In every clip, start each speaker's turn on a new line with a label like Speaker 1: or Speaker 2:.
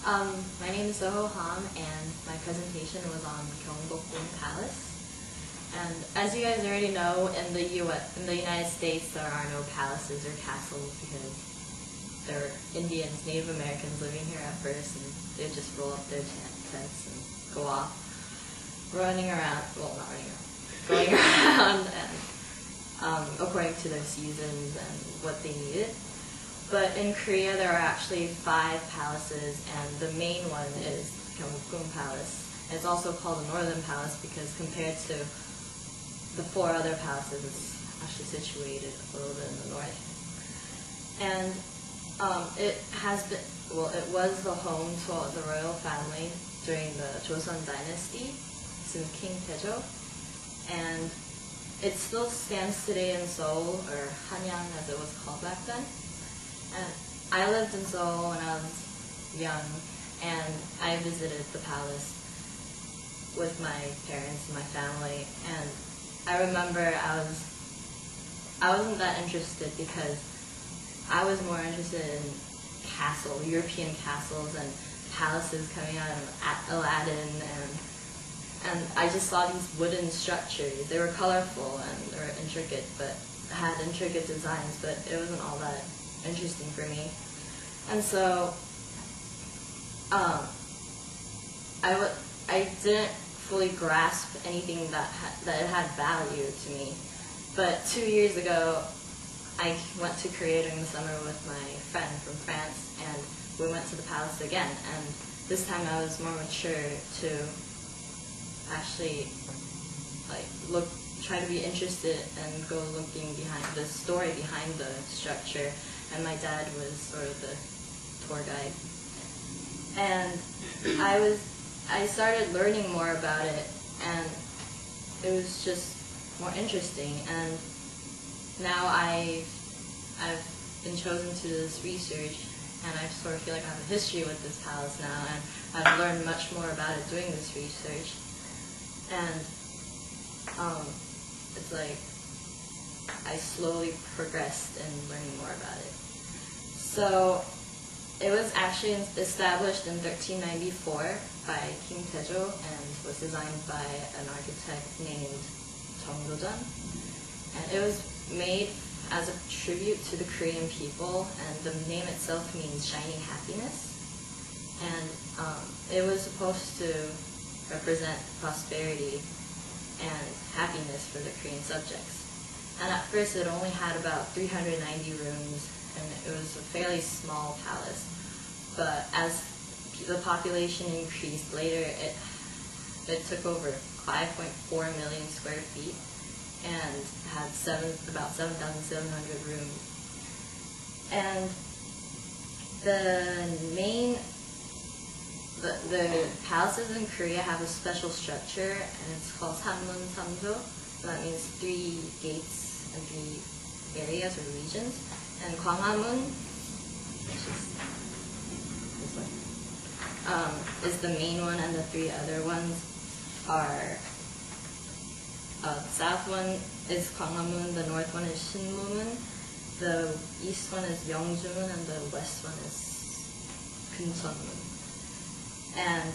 Speaker 1: My name is Soho Ham, and my presentation was on Gyeongbokgung Palace. And as you guys already know, in the United States, there are no palaces or castles because there were Indians, Native Americans living here at first, and they just roll up their tents and go off, running around. Well, not running around, going around, and according to their seasons and what they needed. But in Korea, there are actually 5 palaces, and the main one is Gyeongbokgung Palace. It's also called the Northern Palace because compared to the 4 other palaces, it's actually situated a little bit in the north. And it was the home to the royal family during the Joseon Dynasty, since King Taejo, and it still stands today in Seoul, or Hanyang as it was called back then. And I lived in Seoul when I was young, and I visited the palace with my parents and my family. And I remember I wasn't that interested because I was more interested in European castles and palaces coming out of Aladdin, and I just saw these wooden structures. They were colorful and they were intricate, but had intricate designs, but it wasn't all that interesting for me. And so I didn't fully grasp anything that it had value to me. But 2 years ago, I went to Korea during the summer with my friend from France, and we went to the palace again. And this time I was more mature to actually try to be interested and go looking behind the story behind the structure. And my dad was sort of the tour guide. And I started learning more about it, and it was just more interesting. And now I've been chosen to do this research, and I sort of feel like I have a history with this palace now, and I've learned much more about it doing this research. And it's like I slowly progressed in learning more about it. So it was actually established in 1394 by King Taejo and was designed by an architect named Jung Do-jeon. And it was made as a tribute to the Korean people, and the name itself means shining happiness. And it was supposed to represent prosperity and happiness for the Korean subjects. And at first it only had about 390 rooms, and it was a fairly small palace. But as the population increased later, it took over 5.4 million square feet and had about 7,700 rooms. And the palaces in Korea have a special structure, and it's called Sammun Samjo. So that means 3 gates and 3 areas or regions. And Gwanghwamun, which is this one, is the main one, and the 3 other ones are the south one is Gwanghwamun, the north one is Shinmumun, the east one is Yeongjumun, and the west one is Kuncheonmun. And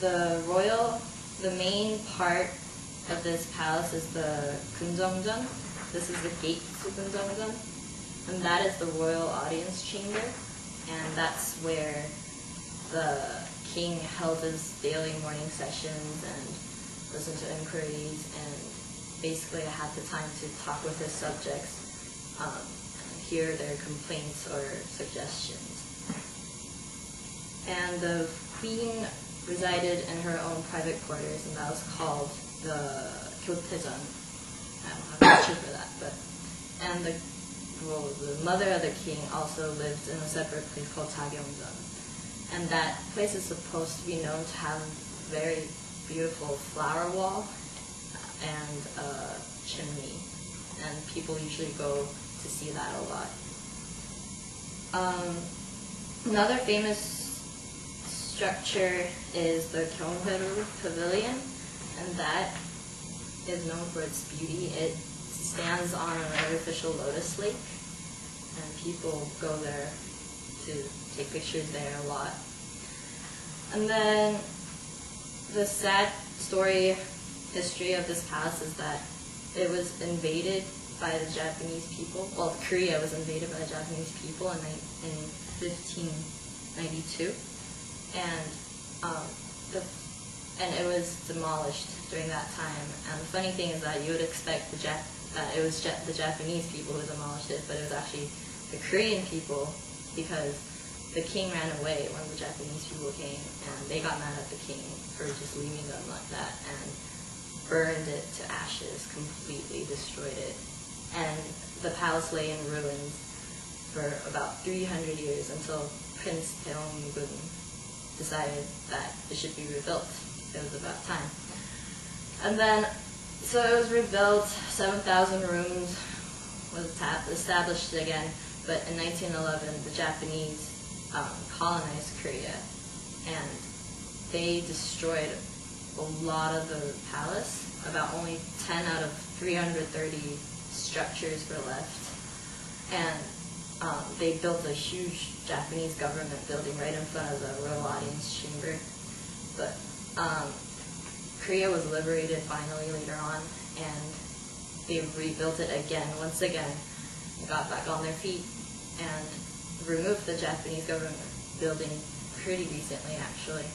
Speaker 1: the main part of this palace is the Kunjeongjeon. This is the gate to Kunjeongjeon, and that is the royal audience chamber, and that's where the king held his daily morning sessions and listened to inquiries, and basically had the time to talk with his subjects and hear their complaints or suggestions. And the queen resided in her own private quarters, and that was called the Gyotaejeon. I don't have a picture for that, and the mother of the king also lived in a separate place called Jagyeongjeon. And that place is supposed to be known to have a very beautiful flower wall and a chimney, and people usually go to see that a lot. Another famous structure is the Gyeonghaeru Pavilion, and that is known for its beauty. It stands on an artificial lotus lake, and people go there to take pictures there a lot. And then the sad history of this palace is that it was invaded by the Japanese people. Well, Korea was invaded by the Japanese people in 1592, and it was demolished during that time. And the funny thing is that you would expect that it was the Japanese people who demolished it, but it was actually the Korean people, because the king ran away when the Japanese people came, and they got mad at the king for just leaving them like that and burned it to ashes, completely destroyed it. And the palace lay in ruins for about 300 years until Prince Taeonggun decided that it should be rebuilt. It was about time. And then, so it was rebuilt, 7,000 rooms was established again, but in 1911 the Japanese colonized Korea, and they destroyed a lot of the palace. About only 10 out of 330 structures were left, and they built a huge Japanese government building right in front of the royal audience chamber. But Korea was liberated finally later on, and they rebuilt it again, once again, got back on their feet, and removed the Japanese government building pretty recently, actually.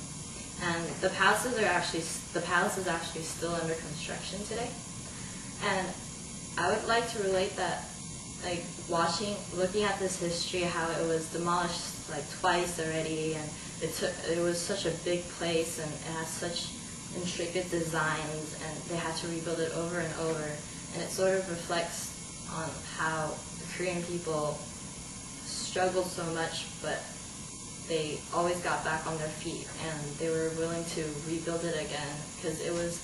Speaker 1: And the palace is actually still under construction today. And I would like to relate that, like, looking at this history, how it was demolished like twice already, and it was such a big place, and it has such intricate designs, and they had to rebuild it over and over. And it sort of reflects on how the Korean people struggled so much, but they always got back on their feet, and they were willing to rebuild it again, because it was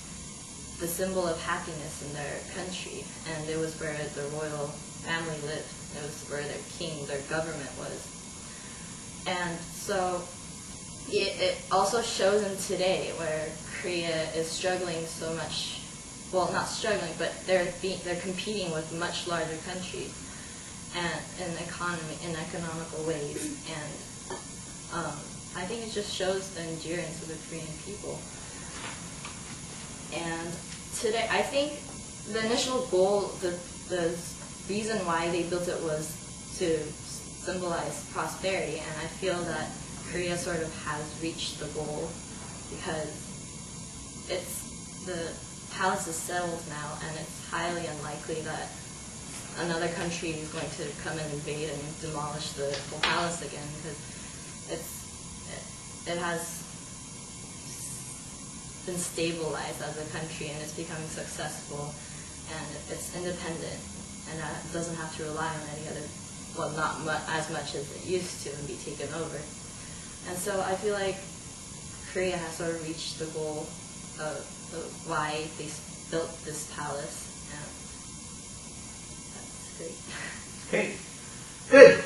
Speaker 1: the symbol of happiness in their country, and it was where the royal family lived. It was where their king, their government was. And so it also shows in today, where Korea is struggling so much. Well, not struggling, but they're competing with much larger countries, and in economical ways. And I think it just shows the endurance of the Korean people. And today, I think the initial goal, the reason why they built it was to symbolize prosperity, and I feel that Korea sort of has reached the goal, because the palace is settled now, and it's highly unlikely that another country is going to come and invade and demolish the whole palace again, because it has been stabilized as a country, and it's becoming successful, and it's independent, and it doesn't have to rely on any other, well, not as much as it used to, and be taken over. And so I feel like Korea has sort of reached the goal of why they built this palace, and that's great.
Speaker 2: Okay, good.